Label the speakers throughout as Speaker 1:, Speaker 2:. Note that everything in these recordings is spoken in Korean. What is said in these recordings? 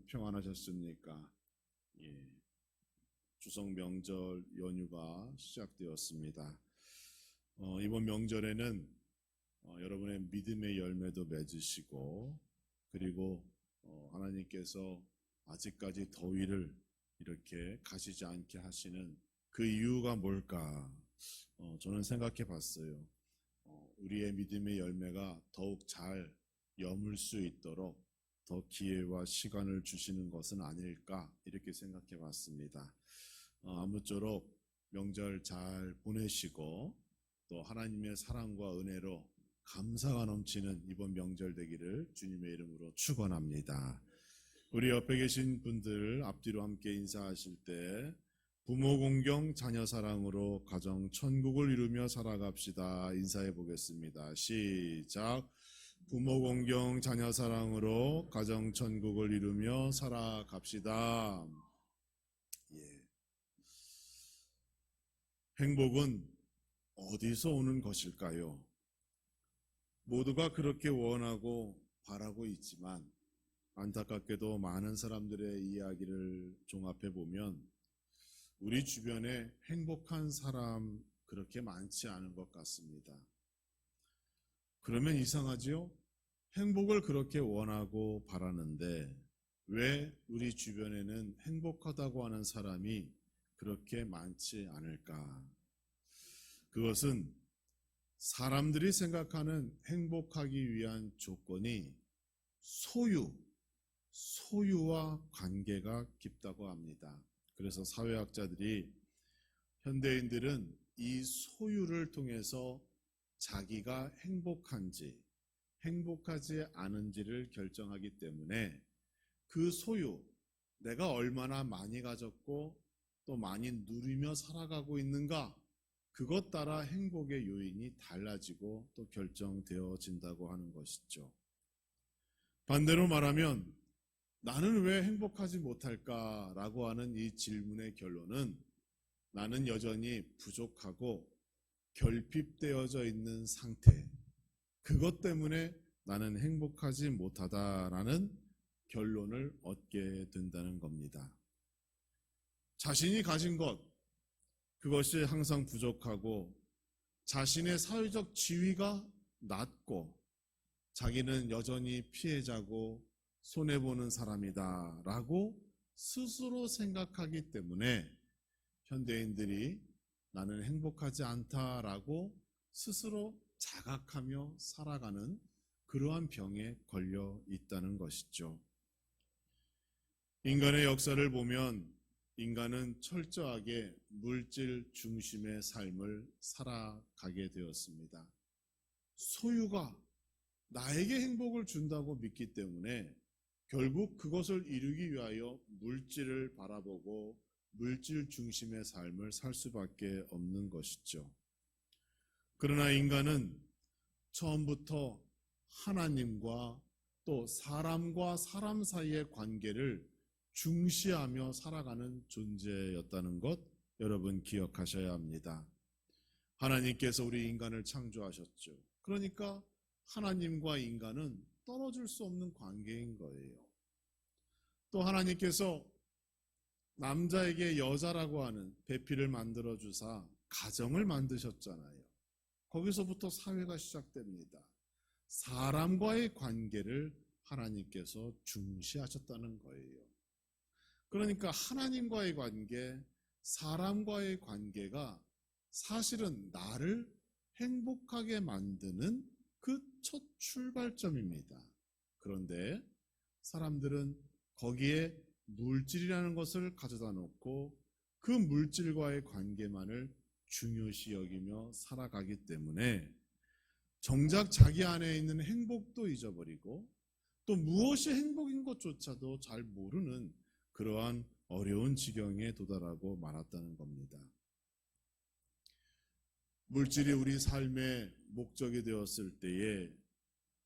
Speaker 1: 평안하셨습니까? 예, 추석 명절 연휴가 시작되었습니다. 이번 명절에는 여러분의 믿음의 열매도 맺으시고, 그리고 하나님께서 아직까지 더위를 이렇게 가시지 않게 하시는 그 이유가 뭘까? 저는 생각해 봤어요. 우리의 믿음의 열매가 더욱 잘 여물 수 있도록 더 기회와 시간을 주시는 것은 아닐까, 이렇게 생각해 봤습니다. 아무쪼록 명절 잘 보내시고 또 하나님의 사랑과 은혜로 감사가 넘치는 이번 명절 되기를 주님의 이름으로 축원합니다. 우리 옆에 계신 분들 앞뒤로 함께 인사하실 때 부모 공경 자녀 사랑으로 가정 천국을 이루며 살아갑시다. 인사해 보겠습니다. 시작. 부모 공경 자녀 사랑으로 가정 천국을 이루며 살아갑시다. 예. 행복은 어디서 오는 것일까요? 모두가 그렇게 원하고 바라고 있지만 안타깝게도 많은 사람들의 이야기를 종합해 보면 우리 주변에 행복한 사람 그렇게 많지 않은 것 같습니다. 그러면 이상하지요? 행복을 그렇게 원하고 바라는데 왜 우리 주변에는 행복하다고 하는 사람이 그렇게 많지 않을까? 그것은 사람들이 생각하는 행복하기 위한 조건이 소유와 관계가 깊다고 합니다. 그래서 사회학자들이 현대인들은 이 소유를 통해서 자기가 행복한지 행복하지 않은지를 결정하기 때문에 그 소유, 내가 얼마나 많이 가졌고 또 많이 누리며 살아가고 있는가, 그것 따라 행복의 요인이 달라지고 또 결정되어진다고 하는 것이죠. 반대로 말하면 나는 왜 행복하지 못할까라고 하는 이 질문의 결론은 나는 여전히 부족하고 결핍되어져 있는 상태, 그것 때문에 나는 행복하지 못하다라는 결론을 얻게 된다는 겁니다. 자신이 가진 것, 그것이 항상 부족하고 자신의 사회적 지위가 낮고 자기는 여전히 피해자고 손해보는 사람이다 라고 스스로 생각하기 때문에 현대인들이 나는 행복하지 않다라고 스스로 자각하며 살아가는 그러한 병에 걸려 있다는 것이죠. 인간의 역사를 보면 인간은 철저하게 물질 중심의 삶을 살아가게 되었습니다. 소유가 나에게 행복을 준다고 믿기 때문에 결국 그것을 이루기 위하여 물질을 바라보고 물질 중심의 삶을 살 수밖에 없는 것이죠. 그러나 인간은 처음부터 하나님과 또 사람과 사람 사이의 관계를 중시하며 살아가는 존재였다는 것 여러분 기억하셔야 합니다. 하나님께서 우리 인간을 창조하셨죠. 그러니까 하나님과 인간은 떨어질 수 없는 관계인 거예요. 또 하나님께서 남자에게 여자라고 하는 배필을 만들어 주사 가정을 만드셨잖아요. 거기서부터 사회가 시작됩니다. 사람과의 관계를 하나님께서 중시하셨다는 거예요. 그러니까 하나님과의 관계, 사람과의 관계가 사실은 나를 행복하게 만드는 그 첫 출발점입니다. 그런데 사람들은 거기에 물질이라는 것을 가져다 놓고 그 물질과의 관계만을 중요시 여기며 살아가기 때문에 정작 자기 안에 있는 행복도 잊어버리고 또 무엇이 행복인 것조차도 잘 모르는 그러한 어려운 지경에 도달하고 말았다는 겁니다. 물질이 우리 삶의 목적이 되었을 때에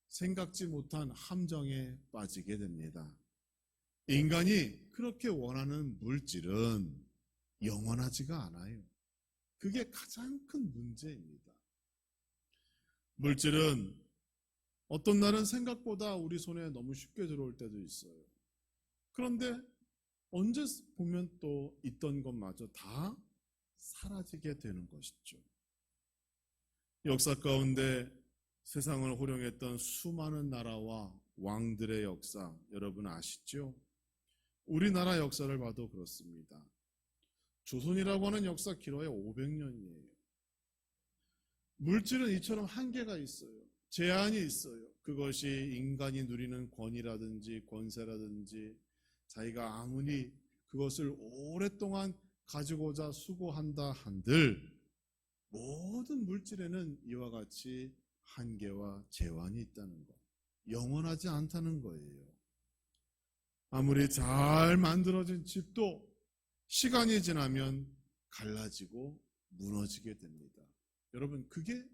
Speaker 1: 생각지 못한 함정에 빠지게 됩니다. 인간이 그렇게 원하는 물질은 영원하지가 않아요. 그게 가장 큰 문제입니다. 물질은 어떤 날은 생각보다 우리 손에 너무 쉽게 들어올 때도 있어요. 그런데 언제 보면 또 있던 것마저 다 사라지게 되는 것이죠. 역사 가운데 세상을 호령했던 수많은 나라와 왕들의 역사, 여러분 아시죠? 우리나라 역사를 봐도 그렇습니다. 조선이라고 하는 역사 길어야 500년이에요. 물질은 이처럼 한계가 있어요. 제한이 있어요. 그것이 인간이 누리는 권위라든지 권세라든지 자기가 아무리 그것을 오랫동안 가지고자 수고한다 한들 모든 물질에는 이와 같이 한계와 제한이 있다는 것, 영원하지 않다는 거예요. 아무리 잘 만들어진 집도 시간이 지나면 갈라지고 무너지게 됩니다. 여러분, 그게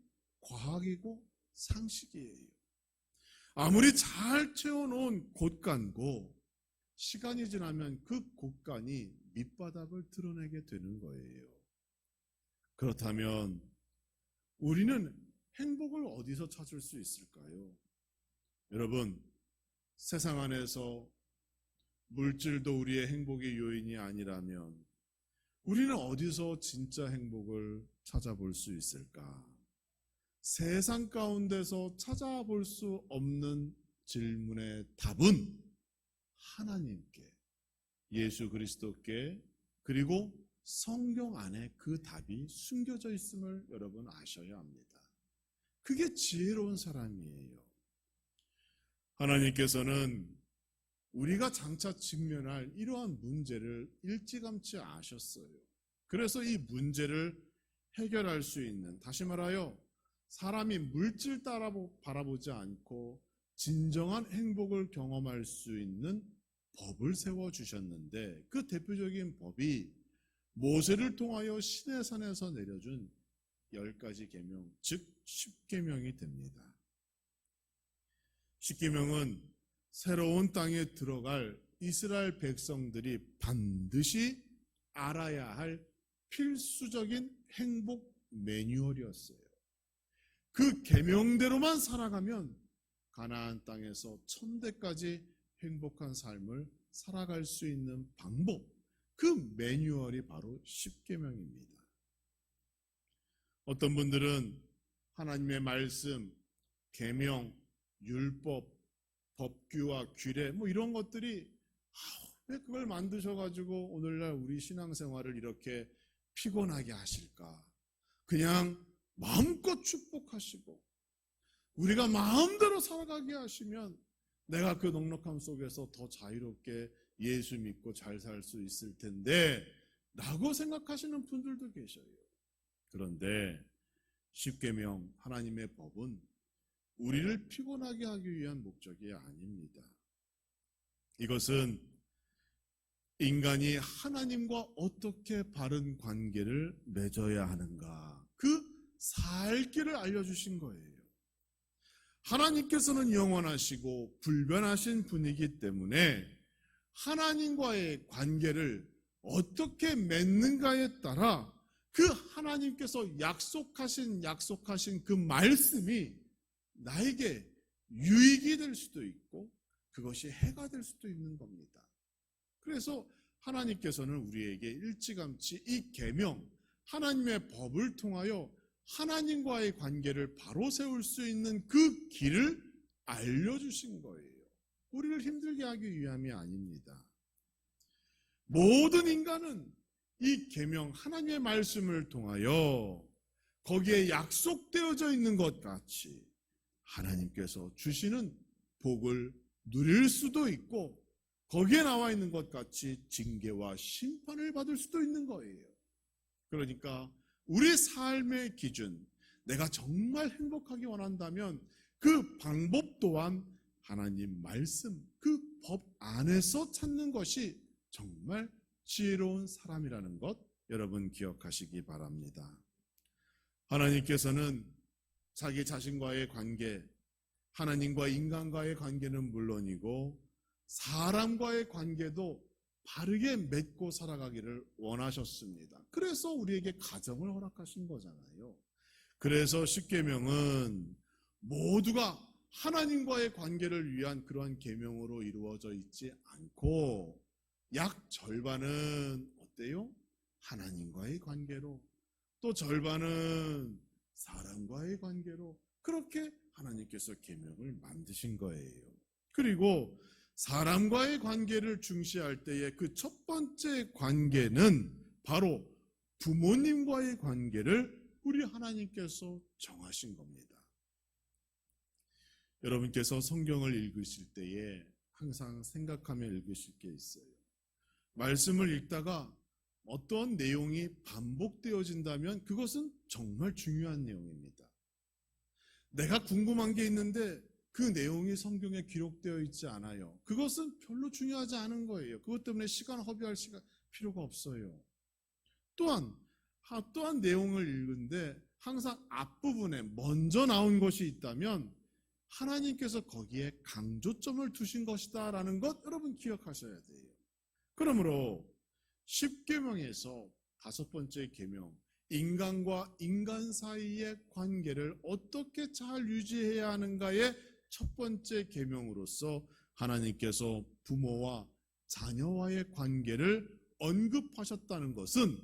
Speaker 1: 과학이고 상식이에요. 아무리 잘 채워놓은 곳간고 시간이 지나면 그 곳간이 밑바닥을 드러내게 되는 거예요. 그렇다면 우리는 행복을 어디서 찾을 수 있을까요? 여러분, 세상 안에서 물질도 우리의 행복의 요인이 아니라면 우리는 어디서 진짜 행복을 찾아볼 수 있을까? 세상 가운데서 찾아볼 수 없는 질문의 답은 하나님께, 예수 그리스도께, 그리고 성경 안에 그 답이 숨겨져 있음을 여러분 아셔야 합니다. 그게 지혜로운 사람이에요. 하나님께서는 우리가 장차 직면할 이러한 문제를 일찌감치 아셨어요. 그래서 이 문제를 해결할 수 있는, 다시 말하여 사람이 물질 따라 바라보지 않고 진정한 행복을 경험할 수 있는 법을 세워주셨는데 그 대표적인 법이 모세를 통하여 시내산에서 내려준 10가지 계명, 즉 10계명이 됩니다. 10계명은 새로운 땅에 들어갈 이스라엘 백성들이 반드시 알아야 할 필수적인 행복 매뉴얼이었어요. 그 계명대로만 살아가면 가나안 땅에서 천대까지 행복한 삶을 살아갈 수 있는 방법, 그 매뉴얼이 바로 10계명입니다. 어떤 분들은 하나님의 말씀, 계명, 율법, 법규와 규례 이런 것들이 왜 그걸 만드셔가지고 오늘날 우리 신앙생활을 이렇게 피곤하게 하실까? 그냥 마음껏 축복하시고 우리가 마음대로 살아가게 하시면 내가 그 넉넉함 속에서 더 자유롭게 예수 믿고 잘 살 수 있을 텐데 라고 생각하시는 분들도 계셔요. 그런데 10계명 하나님의 법은 우리를 피곤하게 하기 위한 목적이 아닙니다. 이것은 인간이 하나님과 어떻게 바른 관계를 맺어야 하는가, 그 살 길을 알려주신 거예요. 하나님께서는 영원하시고 불변하신 분이기 때문에 하나님과의 관계를 어떻게 맺는가에 따라 그 하나님께서 약속하신 그 말씀이 나에게 유익이 될 수도 있고 그것이 해가 될 수도 있는 겁니다. 그래서 하나님께서는 우리에게 일찌감치 이 계명, 하나님의 법을 통하여 하나님과의 관계를 바로 세울 수 있는 그 길을 알려주신 거예요. 우리를 힘들게 하기 위함이 아닙니다. 모든 인간은 이 계명, 하나님의 말씀을 통하여 거기에 약속되어져 있는 것 같이 하나님께서 주시는 복을 누릴 수도 있고 거기에 나와 있는 것 같이 징계와 심판을 받을 수도 있는 거예요. 그러니까 우리 삶의 기준, 내가 정말 행복하기 원한다면 그 방법 또한 하나님 말씀, 그 법 안에서 찾는 것이 정말 지혜로운 사람이라는 것 여러분 기억하시기 바랍니다. 하나님께서는 자기 자신과의 관계, 하나님과 인간과의 관계는 물론이고 사람과의 관계도 바르게 맺고 살아가기를 원하셨습니다. 그래서 우리에게 가정을 허락하신 거잖아요. 그래서 10계명은 모두가 하나님과의 관계를 위한 그러한 계명으로 이루어져 있지 않고 약 절반은 어때요? 하나님과의 관계로, 또 절반은 사람과의 관계로, 그렇게 하나님께서 계명을 만드신 거예요. 그리고 사람과의 관계를 중시할 때에 그 첫 번째 관계는 바로 부모님과의 관계를 우리 하나님께서 정하신 겁니다. 여러분께서 성경을 읽으실 때에 항상 생각하며 읽으실 게 있어요. 말씀을 읽다가 어떤 내용이 반복되어진다면 그것은 정말 중요한 내용입니다. 내가 궁금한 게 있는데 그 내용이 성경에 기록되어 있지 않아요. 그것은 별로 중요하지 않은 거예요. 그것 때문에 시간 허비할 필요가 없어요. 또한 내용을 읽는데 항상 앞부분에 먼저 나온 것이 있다면 하나님께서 거기에 강조점을 두신 것이다 라는 것 여러분 기억하셔야 돼요. 그러므로 10계명에서 다섯 번째 계명, 인간과 인간 사이의 관계를 어떻게 잘 유지해야 하는가의 첫 번째 계명으로서 하나님께서 부모와 자녀와의 관계를 언급하셨다는 것은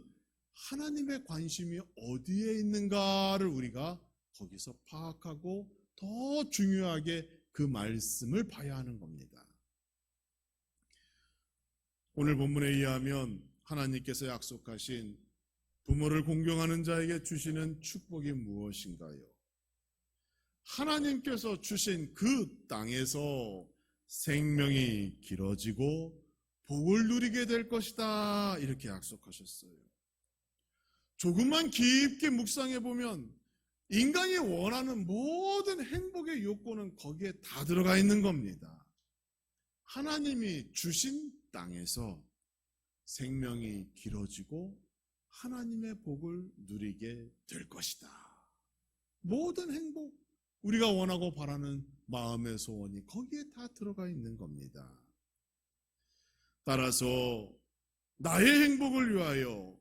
Speaker 1: 하나님의 관심이 어디에 있는가를 우리가 거기서 파악하고 더 중요하게 그 말씀을 봐야 하는 겁니다. 오늘 본문에 의하면 하나님께서 약속하신 부모를 공경하는 자에게 주시는 축복이 무엇인가요? 하나님께서 주신 그 땅에서 생명이 길어지고 복을 누리게 될 것이다 이렇게 약속하셨어요. 조금만 깊게 묵상해 보면 인간이 원하는 모든 행복의 요건은 거기에 다 들어가 있는 겁니다. 하나님이 주신 땅에서 생명이 길어지고 하나님의 복을 누리게 될 것이다. 모든 행복, 우리가 원하고 바라는 마음의 소원이 거기에 다 들어가 있는 겁니다. 따라서 나의 행복을 위하여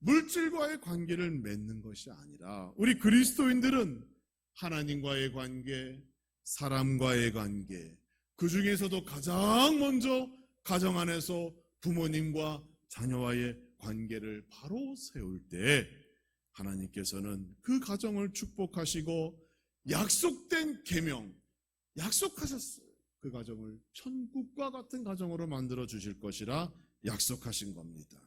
Speaker 1: 물질과의 관계를 맺는 것이 아니라 우리 그리스도인들은 하나님과의 관계, 사람과의 관계, 그 중에서도 가장 먼저 가정 안에서 부모님과 자녀와의 관계를 바로 세울 때 하나님께서는 그 가정을 축복하시고 약속된 계명, 약속하셨어요. 그 가정을 천국과 같은 가정으로 만들어 주실 것이라 약속하신 겁니다.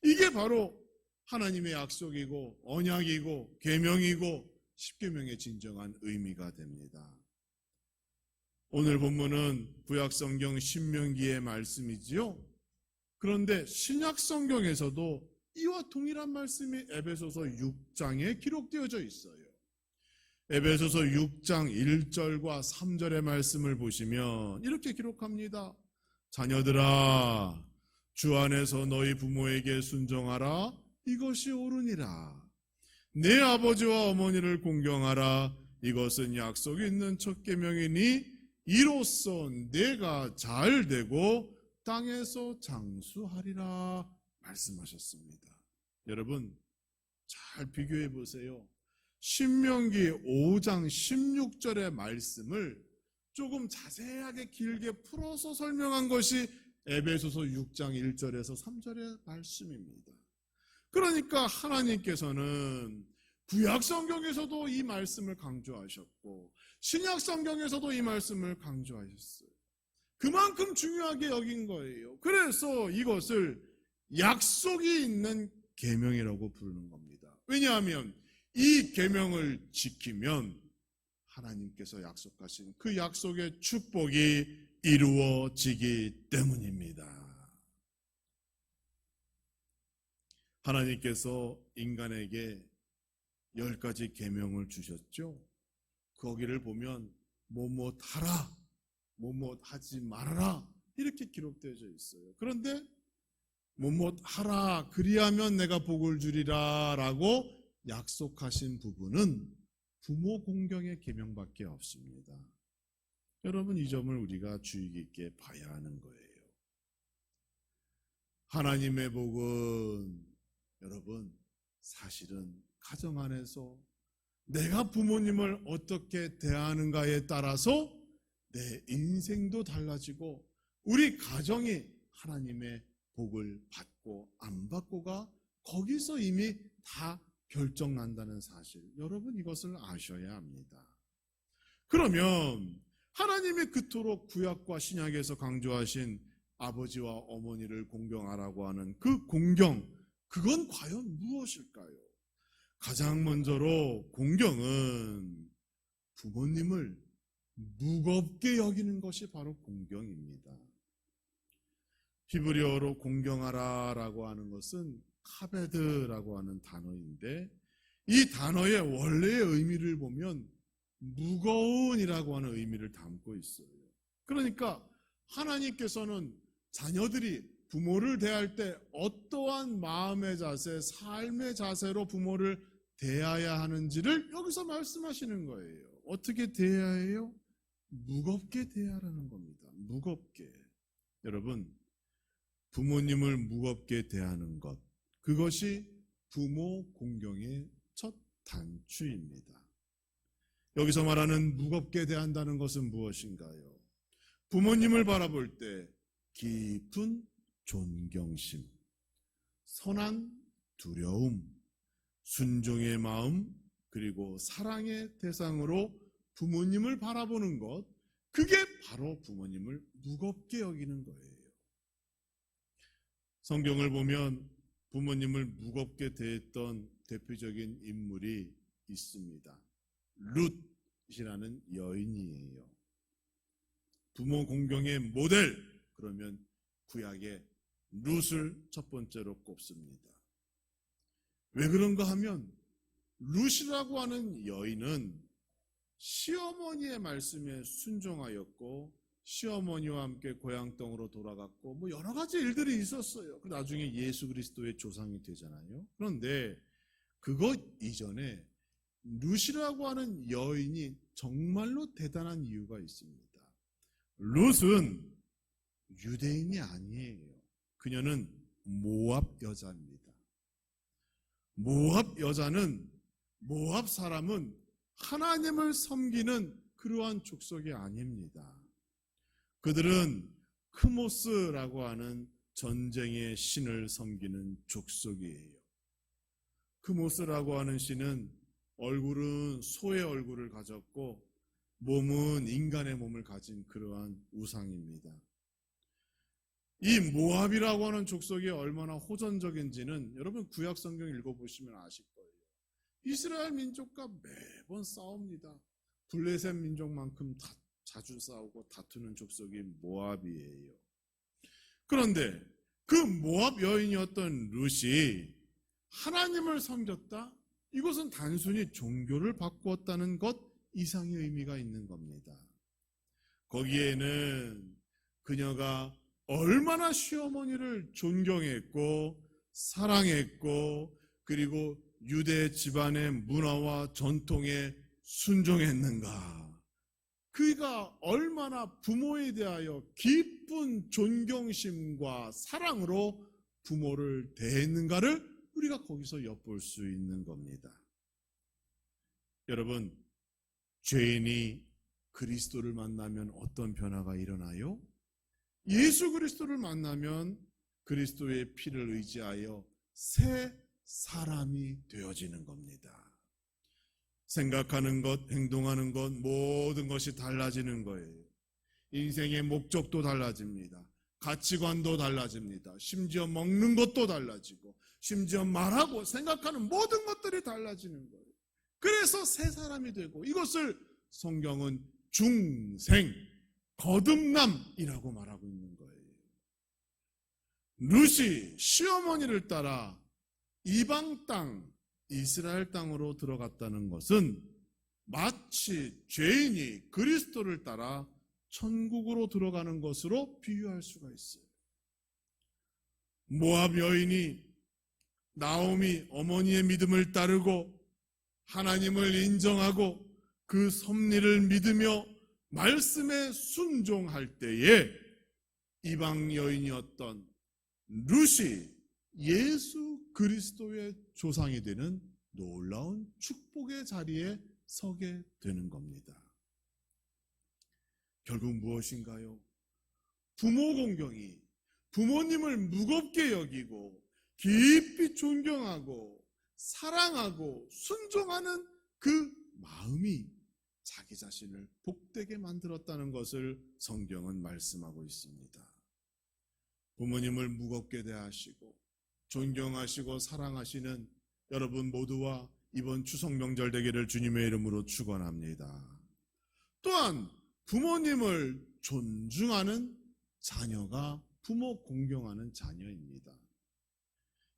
Speaker 1: 이게 바로 하나님의 약속이고 언약이고 계명이고 십계명의 진정한 의미가 됩니다. 오늘 본문은 구약성경 신명기의 말씀이지요. 그런데 신약성경에서도 이와 동일한 말씀이 에베소서 6장에 기록되어져 있어요. 에베소서 6장 1절과 3절의 말씀을 보시면 이렇게 기록합니다. 자녀들아, 주 안에서 너희 부모에게 순종하라. 이것이 옳으니라. 내 아버지와 어머니를 공경하라. 이것은 약속이 있는 첫 계명이니 이로써 내가 잘 되고 땅에서 장수하리라 말씀하셨습니다. 여러분 잘 비교해 보세요. 신명기 5장 16절의 말씀을 조금 자세하게 길게 풀어서 설명한 것이 에베소서 6장 1절에서 3절의 말씀입니다. 그러니까 하나님께서는 구약 성경에서도 이 말씀을 강조하셨고 신약 성경에서도 이 말씀을 강조하셨어요. 그만큼 중요하게 여긴 거예요. 그래서 이것을 약속이 있는 계명이라고 부르는 겁니다. 왜냐하면 이 계명을 지키면 하나님께서 약속하신 그 약속의 축복이 이루어지기 때문입니다. 하나님께서 인간에게 10가지 계명을 주셨죠. 거기를 보면 뭐뭐 하라, 뭐뭐 하지 말아라 이렇게 기록되어져 있어요. 그런데 뭐뭐 하라 그리하면 내가 복을 주리라 라고 약속하신 부분은 부모 공경의 계명밖에 없습니다. 여러분 이 점을 우리가 주의 깊게 봐야 하는 거예요. 하나님의 복은 여러분 사실은 가정 안에서 내가 부모님을 어떻게 대하는가에 따라서 내 인생도 달라지고 우리 가정이 하나님의 복을 받고 안 받고가 거기서 이미 다 결정난다는 사실, 여러분 이것을 아셔야 합니다. 그러면 하나님이 그토록 구약과 신약에서 강조하신 아버지와 어머니를 공경하라고 하는 그 공경, 그건 과연 무엇일까요? 가장 먼저로 공경은 부모님을 무겁게 여기는 것이 바로 공경입니다. 히브리어로 공경하라라고 하는 것은 카베드라고 하는 단어인데, 이 단어의 원래의 의미를 보면 무거운이라고 하는 의미를 담고 있어요. 그러니까 하나님께서는 자녀들이 부모를 대할 때 어떠한 마음의 자세, 삶의 자세로 부모를 대해야 하는지를 여기서 말씀하시는 거예요. 어떻게 대해야 해요? 무겁게 대하라는 겁니다. 무겁게. 여러분, 부모님을 무겁게 대하는 것, 그것이 부모 공경의 첫 단추입니다. 여기서 말하는 무겁게 대한다는 것은 무엇인가요? 부모님을 바라볼 때 깊은 존경심, 선한 두려움, 순종의 마음, 그리고 사랑의 대상으로 부모님을 바라보는 것, 그게 바로 부모님을 무겁게 여기는 거예요. 성경을 보면 부모님을 무겁게 대했던 대표적인 인물이 있습니다. 룻이라는 여인이에요. 부모 공경의 모델, 그러면 구약의 룻을 첫 번째로 꼽습니다. 왜 그런가 하면 룻이라고 하는 여인은 시어머니의 말씀에 순종하였고 시어머니와 함께 고향 땅으로 돌아갔고 여러 가지 일들이 있었어요. 나중에 예수 그리스도의 조상이 되잖아요. 그런데 그것 이전에 룻이라고 하는 여인이 정말로 대단한 이유가 있습니다. 룻은 유대인이 아니에요. 그녀는 모압 여자입니다. 모압 여자는, 모압 사람은 하나님을 섬기는 그러한 족속이 아닙니다. 그들은 크모스라고 하는 전쟁의 신을 섬기는 족속이에요. 크모스라고 하는 신은 얼굴은 소의 얼굴을 가졌고 몸은 인간의 몸을 가진 그러한 우상입니다. 이 모압이라고 하는 족속이 얼마나 호전적인지는 여러분 구약 성경 읽어보시면 아실 거예요. 이스라엘 민족과 매번 싸웁니다. 블레셋 민족만큼 자주 싸우고 다투는 족속이 모압이에요. 그런데 그 모압 여인이었던 룻이 하나님을 섬겼다? 이것은 단순히 종교를 바꾸었다는 것 이상의 의미가 있는 겁니다. 거기에는 그녀가 얼마나 시어머니를 존경했고 사랑했고 그리고 유대 집안의 문화와 전통에 순종했는가, 그가 얼마나 부모에 대하여 깊은 존경심과 사랑으로 부모를 대했는가를 우리가 거기서 엿볼 수 있는 겁니다. 여러분, 죄인이 그리스도를 만나면 어떤 변화가 일어나요? 예수 그리스도를 만나면 그리스도의 피를 의지하여 새 사람이 되어지는 겁니다. 생각하는 것, 행동하는 것, 모든 것이 달라지는 거예요. 인생의 목적도 달라집니다. 가치관도 달라집니다. 심지어 먹는 것도 달라지고, 심지어 말하고 생각하는 모든 것들이 달라지는 거예요. 그래서 새 사람이 되고, 이것을 성경은 중생, 거듭남이라고 말하고 있는 거예요. 룻이 시어머니를 따라 이방 땅, 이스라엘 땅으로 들어갔다는 것은 마치 죄인이 그리스도를 따라 천국으로 들어가는 것으로 비유할 수가 있어요. 모압 여인이 나오미 어머니의 믿음을 따르고 하나님을 인정하고 그 섭리를 믿으며 말씀에 순종할 때에 이방 여인이었던 룻이 예수 그리스도의 조상이 되는 놀라운 축복의 자리에 서게 되는 겁니다. 결국 무엇인가요? 부모 공경이 부모님을 무겁게 여기고 깊이 존경하고 사랑하고 순종하는 그 마음이 자기 자신을 복되게 만들었다는 것을 성경은 말씀하고 있습니다. 부모님을 무겁게 대하시고 존경하시고 사랑하시는 여러분 모두와 이번 추석 명절 되기를 주님의 이름으로 축원합니다. 또한 부모님을 존중하는 자녀가 부모 공경하는 자녀입니다.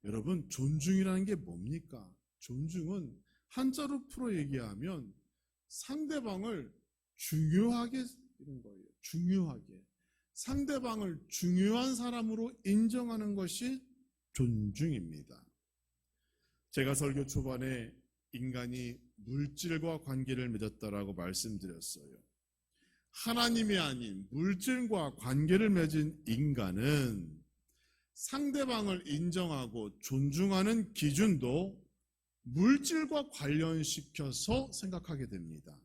Speaker 1: 여러분, 존중이라는 게 뭡니까? 존중은 한자로 풀어 얘기하면 상대방을 중요하게 이런 거예요. 중요하게. 상대방을 중요한 사람으로 인정하는 것이 존중입니다. 제가 설교 초반에 인간이 물질과 관계를 맺었다라고 말씀드렸어요. 하나님이 아닌 물질과 관계를 맺은 인간은 상대방을 인정하고 존중하는 기준도 물질과 관련시켜서 생각하게 됩니다.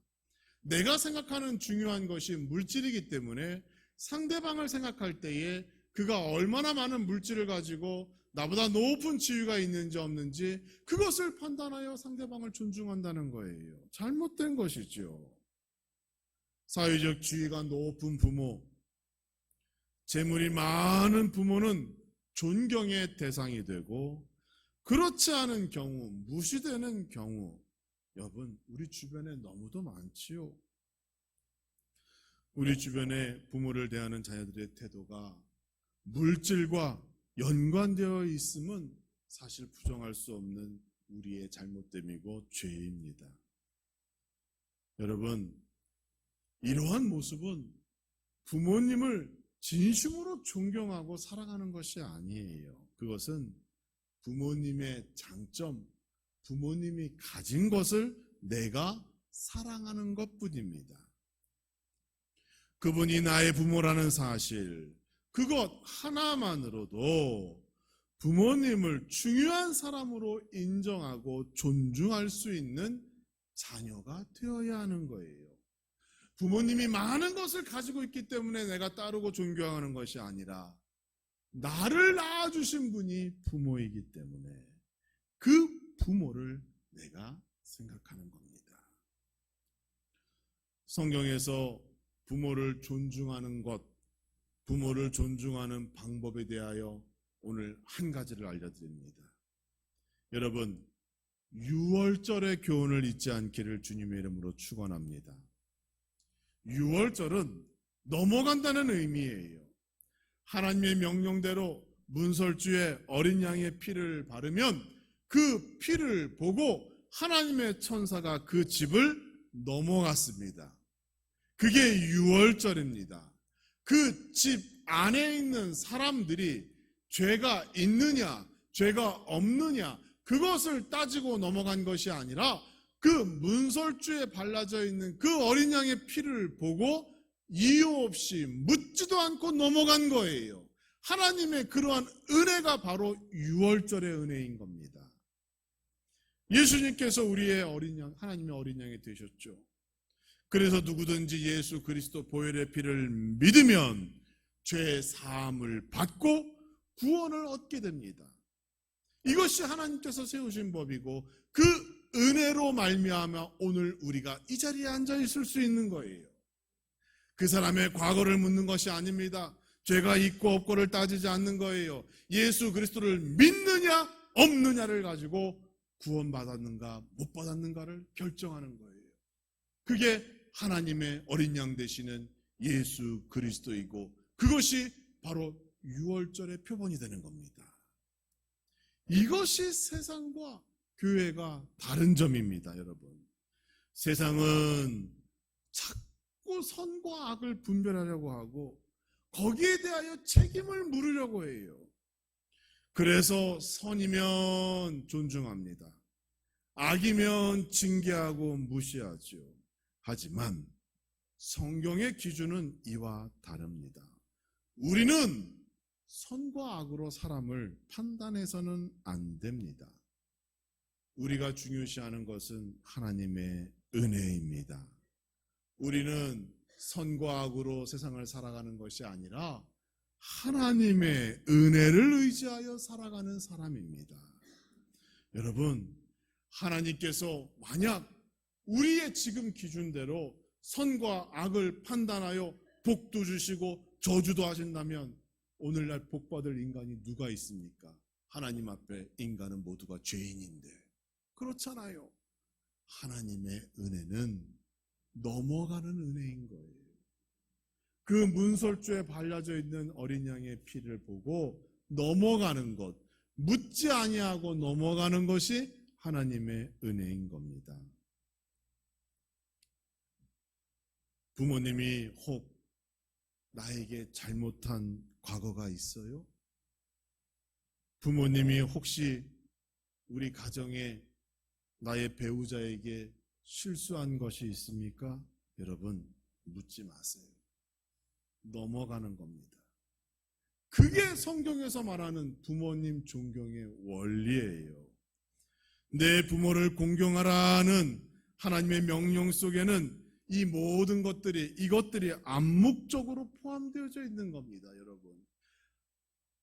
Speaker 1: 내가 생각하는 중요한 것이 물질이기 때문에 상대방을 생각할 때에 그가 얼마나 많은 물질을 가지고 나보다 높은 지위가 있는지 없는지 그것을 판단하여 상대방을 존중한다는 거예요. 잘못된 것이죠. 사회적 지위가 높은 부모, 재물이 많은 부모는 존경의 대상이 되고 그렇지 않은 경우, 무시되는 경우 여러분 우리 주변에 너무도 많지요. 우리 주변에 부모를 대하는 자녀들의 태도가 물질과 연관되어 있음은 사실 부정할 수 없는 우리의 잘못됨이고 죄입니다. 여러분, 이러한 모습은 부모님을 진심으로 존경하고 사랑하는 것이 아니에요. 그것은 부모님의 장점, 부모님이 가진 것을 내가 사랑하는 것뿐입니다. 그분이 나의 부모라는 사실, 그것 하나만으로도 부모님을 중요한 사람으로 인정하고 존중할 수 있는 자녀가 되어야 하는 거예요. 부모님이 많은 것을 가지고 있기 때문에 내가 따르고 존경하는 것이 아니라 나를 낳아주신 분이 부모이기 때문에 그 부모를 내가 생각하는 겁니다. 성경에서 부모를 존중하는 것, 부모를 존중하는 방법에 대하여 오늘 한 가지를 알려드립니다. 여러분, 유월절의 교훈을 잊지 않기를 주님의 이름으로 축원합니다. 유월절은 넘어간다는 의미예요. 하나님의 명령대로 문설주에 어린 양의 피를 바르면 그 피를 보고 하나님의 천사가 그 집을 넘어갔습니다. 그게 유월절입니다. 그 집 안에 있는 사람들이 죄가 있느냐, 죄가 없느냐, 그것을 따지고 넘어간 것이 아니라 그 문설주에 발라져 있는 그 어린 양의 피를 보고 이유 없이 묻지도 않고 넘어간 거예요. 하나님의 그러한 은혜가 바로 유월절의 은혜인 겁니다. 예수님께서 우리의 어린 양, 하나님의 어린 양이 되셨죠. 그래서 누구든지 예수 그리스도 보혈의 피를 믿으면 죄 사함을 받고 구원을 얻게 됩니다. 이것이 하나님께서 세우신 법이고 그 은혜로 말미암아 오늘 우리가 이 자리에 앉아 있을 수 있는 거예요. 그 사람의 과거를 묻는 것이 아닙니다. 죄가 있고 없고를 따지지 않는 거예요. 예수 그리스도를 믿느냐 없느냐를 가지고 구원받았는가 못 받았는가를 결정하는 거예요. 그게 하나님의 어린 양 되시는 예수 그리스도이고 그것이 바로 유월절의 표본이 되는 겁니다. 이것이 세상과 교회가 다른 점입니다, 여러분. 세상은 자꾸 선과 악을 분별하려고 하고 거기에 대하여 책임을 물으려고 해요. 그래서 선이면 존중합니다. 악이면 징계하고 무시하죠. 하지만 성경의 기준은 이와 다릅니다. 우리는 선과 악으로 사람을 판단해서는 안 됩니다. 우리가 중요시하는 것은 하나님의 은혜입니다. 우리는 선과 악으로 세상을 살아가는 것이 아니라 하나님의 은혜를 의지하여 살아가는 사람입니다. 여러분, 하나님께서 만약 우리의 지금 기준대로 선과 악을 판단하여 복도 주시고 저주도 하신다면 오늘날 복받을 인간이 누가 있습니까? 하나님 앞에 인간은 모두가 죄인인데. 그렇잖아요. 하나님의 은혜는 넘어가는 은혜인 거예요. 그 문설주에 발라져 있는 어린 양의 피를 보고 넘어가는 것, 묻지 아니하고 넘어가는 것이 하나님의 은혜인 겁니다. 부모님이 혹 나에게 잘못한 과거가 있어요? 부모님이 혹시 우리 가정에 나의 배우자에게 실수한 것이 있습니까? 여러분, 묻지 마세요. 넘어가는 겁니다. 그게 성경에서 말하는 부모님 존경의 원리예요. 내 부모를 공경하라는 하나님의 명령 속에는 이 모든 것들이, 이것들이 암묵적으로 포함되어져 있는 겁니다, 여러분.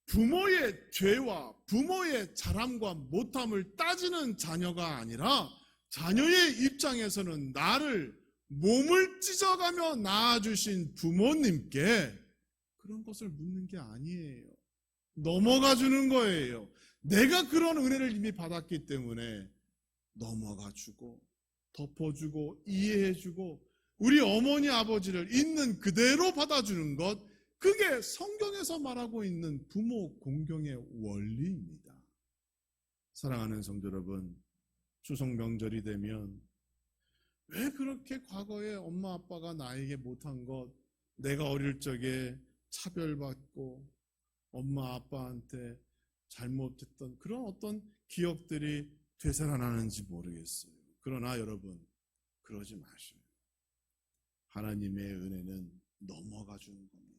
Speaker 1: 부모의 죄와 부모의 잘함과 못함을 따지는 자녀가 아니라 자녀의 입장에서는 나를 몸을 찢어가며 낳아주신 부모님께 그런 것을 묻는 게 아니에요. 넘어가 주는 거예요. 내가 그런 은혜를 이미 받았기 때문에 넘어가 주고 덮어주고 이해해주고 우리 어머니 아버지를 있는 그대로 받아주는 것, 그게 성경에서 말하고 있는 부모 공경의 원리입니다. 사랑하는 성도 여러분, 추석 명절이 되면 왜 그렇게 과거에 엄마 아빠가 나에게 못한 것, 내가 어릴 적에 차별받고 엄마 아빠한테 잘못했던 그런 어떤 기억들이 되살아나는지 모르겠어요. 그러나 여러분, 그러지 마셔요. 하나님의 은혜는 넘어가 주는 겁니다.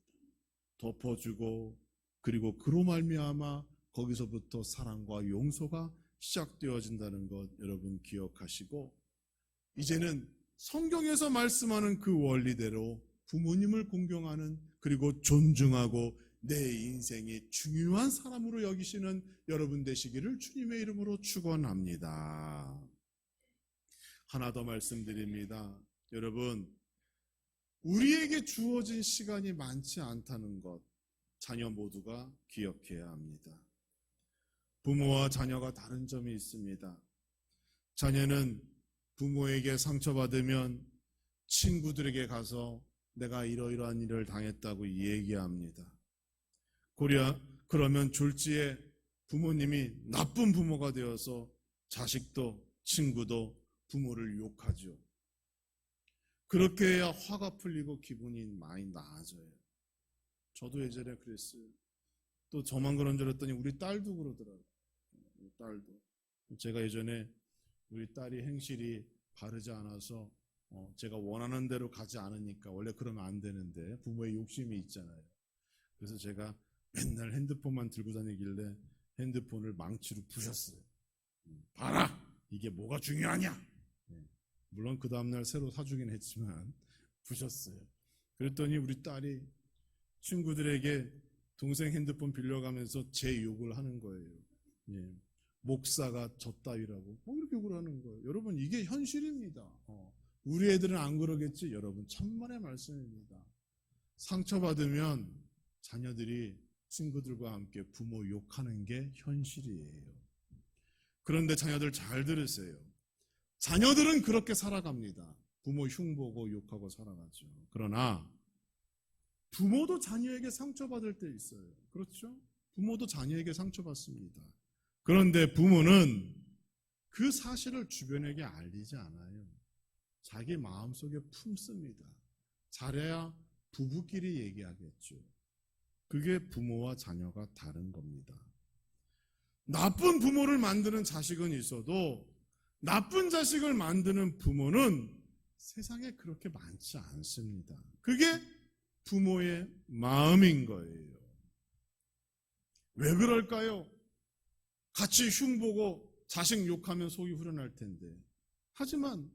Speaker 1: 덮어주고, 그리고 그로 말미암아 거기서부터 사랑과 용서가 시작되어진다는 것 여러분 기억하시고, 이제는 성경에서 말씀하는 그 원리대로 부모님을 공경하는, 그리고 존중하고 내 인생의 중요한 사람으로 여기시는 여러분 되시기를 주님의 이름으로 축원합니다. 하나 더 말씀드립니다. 여러분, 우리에게 주어진 시간이 많지 않다는 것, 자녀 모두가 기억해야 합니다. 부모와 자녀가 다른 점이 있습니다. 자녀는 부모에게 상처받으면 친구들에게 가서 내가 이러이러한 일을 당했다고 얘기합니다. 그러면 졸지에 부모님이 나쁜 부모가 되어서 자식도 친구도 부모를 욕하죠. 그렇게 해야 화가 풀리고 기분이 많이 나아져요. 저도 예전에 그랬어요. 또 저만 그런 줄 알았더니 우리 딸도 그러더라고요. 우리 딸도. 제가 예전에 우리 딸이 행실이 바르지 않아서 제가 원하는 대로 가지 않으니까, 원래 그러면 안 되는데 부모의 욕심이 있잖아요. 그래서 제가 맨날 핸드폰만 들고 다니길래 핸드폰을 망치로 부셨어요. 봐라! 이게 뭐가 중요하냐? 물론 그 다음날 새로 사주긴 했지만 부셨어요. 그랬더니 우리 딸이 친구들에게 동생 핸드폰 빌려가면서 제 욕을 하는 거예요. 목사가 저 따위라고 이렇게 욕을 하는 거예요. 여러분, 이게 현실입니다. 우리 애들은 안 그러겠지? 여러분, 천만의 말씀입니다. 상처받으면 자녀들이 친구들과 함께 부모 욕하는 게 현실이에요. 그런데 자녀들 잘 들으세요. 자녀들은 그렇게 살아갑니다. 부모 흉보고 욕하고 살아가죠. 그러나 부모도 자녀에게 상처받을 때 있어요. 그렇죠? 부모도 자녀에게 상처받습니다. 그런데 부모는 그 사실을 주변에게 알리지 않아요. 자기 마음속에 품습니다. 잘해야 부부끼리 얘기하겠죠. 그게 부모와 자녀가 다른 겁니다. 나쁜 부모를 만드는 자식은 있어도 나쁜 자식을 만드는 부모는 세상에 그렇게 많지 않습니다. 그게 부모의 마음인 거예요. 왜 그럴까요? 같이 흉보고 자식 욕하면 속이 후련할 텐데. 하지만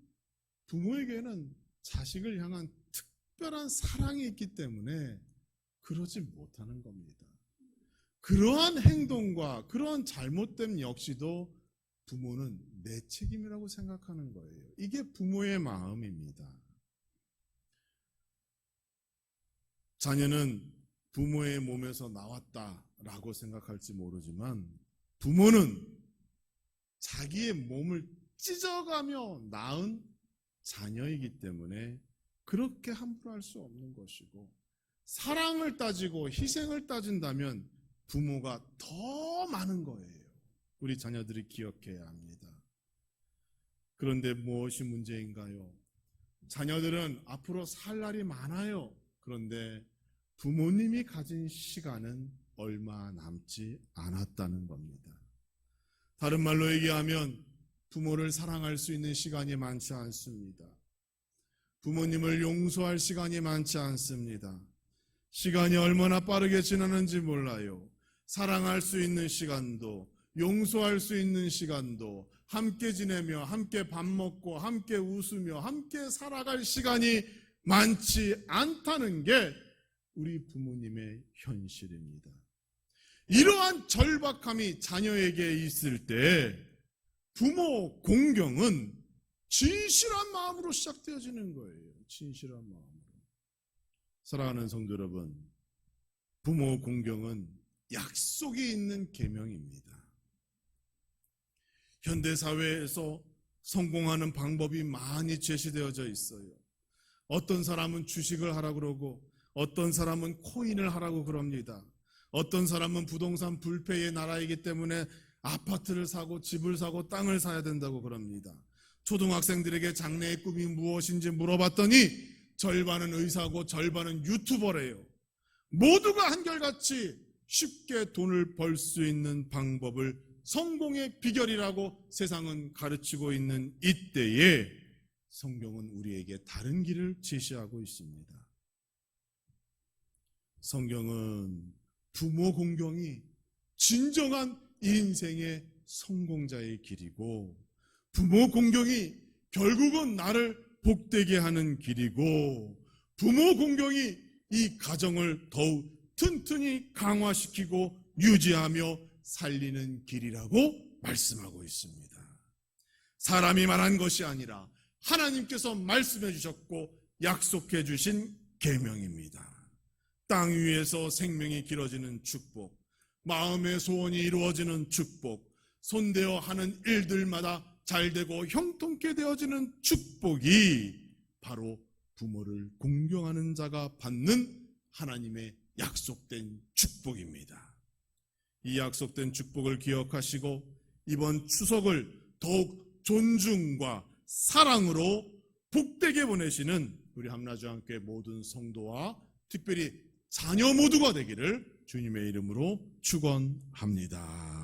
Speaker 1: 부모에게는 자식을 향한 특별한 사랑이 있기 때문에 그러지 못하는 겁니다. 그러한 행동과 그러한 잘못됨 역시도 부모는 내 책임이라고 생각하는 거예요. 이게 부모의 마음입니다. 자녀는 부모의 몸에서 나왔다라고 생각할지 모르지만 부모는 자기의 몸을 찢어가며 낳은 자녀이기 때문에 그렇게 함부로 할 수 없는 것이고, 사랑을 따지고 희생을 따진다면 부모가 더 많은 거예요. 우리 자녀들이 기억해야 합니다. 그런데 무엇이 문제인가요? 자녀들은 앞으로 살 날이 많아요. 그런데 부모님이 가진 시간은 얼마 남지 않았다는 겁니다. 다른 말로 얘기하면 부모를 사랑할 수 있는 시간이 많지 않습니다. 부모님을 용서할 시간이 많지 않습니다. 시간이 얼마나 빠르게 지나는지 몰라요. 사랑할 수 있는 시간도, 용서할 수 있는 시간도, 함께 지내며 함께 밥 먹고 함께 웃으며 함께 살아갈 시간이 많지 않다는 게 우리 부모님의 현실입니다. 이러한 절박함이 자녀에게 있을 때 부모 공경은 진실한 마음으로 시작되어지는 거예요. 진실한 마음으로. 사랑하는 성도 여러분, 부모 공경은 약속이 있는 계명입니다. 현대사회에서 성공하는 방법이 많이 제시되어져 있어요. 어떤 사람은 주식을 하라고 그러고 어떤 사람은 코인을 하라고 그럽니다. 어떤 사람은 부동산 불패의 나라이기 때문에 아파트를 사고 집을 사고 땅을 사야 된다고 그럽니다. 초등학생들에게 장래의 꿈이 무엇인지 물어봤더니 절반은 의사고 절반은 유튜버래요. 모두가 한결같이 쉽게 돈을 벌 수 있는 방법을 성공의 비결이라고 세상은 가르치고 있는 이때에 성경은 우리에게 다른 길을 제시하고 있습니다. 성경은 부모 공경이 진정한 인생의 성공자의 길이고, 부모 공경이 결국은 나를 복되게 하는 길이고, 부모 공경이 이 가정을 더욱 튼튼히 강화시키고 유지하며 살리는 길이라고 말씀하고 있습니다. 사람이 말한 것이 아니라 하나님께서 말씀해 주셨고 약속해 주신 계명입니다. 땅 위에서 생명이 길어지는 축복, 마음의 소원이 이루어지는 축복, 손대어 하는 일들마다 잘되고 형통케 되어지는 축복이 바로 부모를 공경하는 자가 받는 하나님의 약속된 축복입니다. 이 약속된 축복을 기억하시고 이번 추석을 더욱 존중과 사랑으로 복되게 보내시는 우리 함라주안교회 모든 성도와 특별히 자녀 모두가 되기를 주님의 이름으로 축원합니다.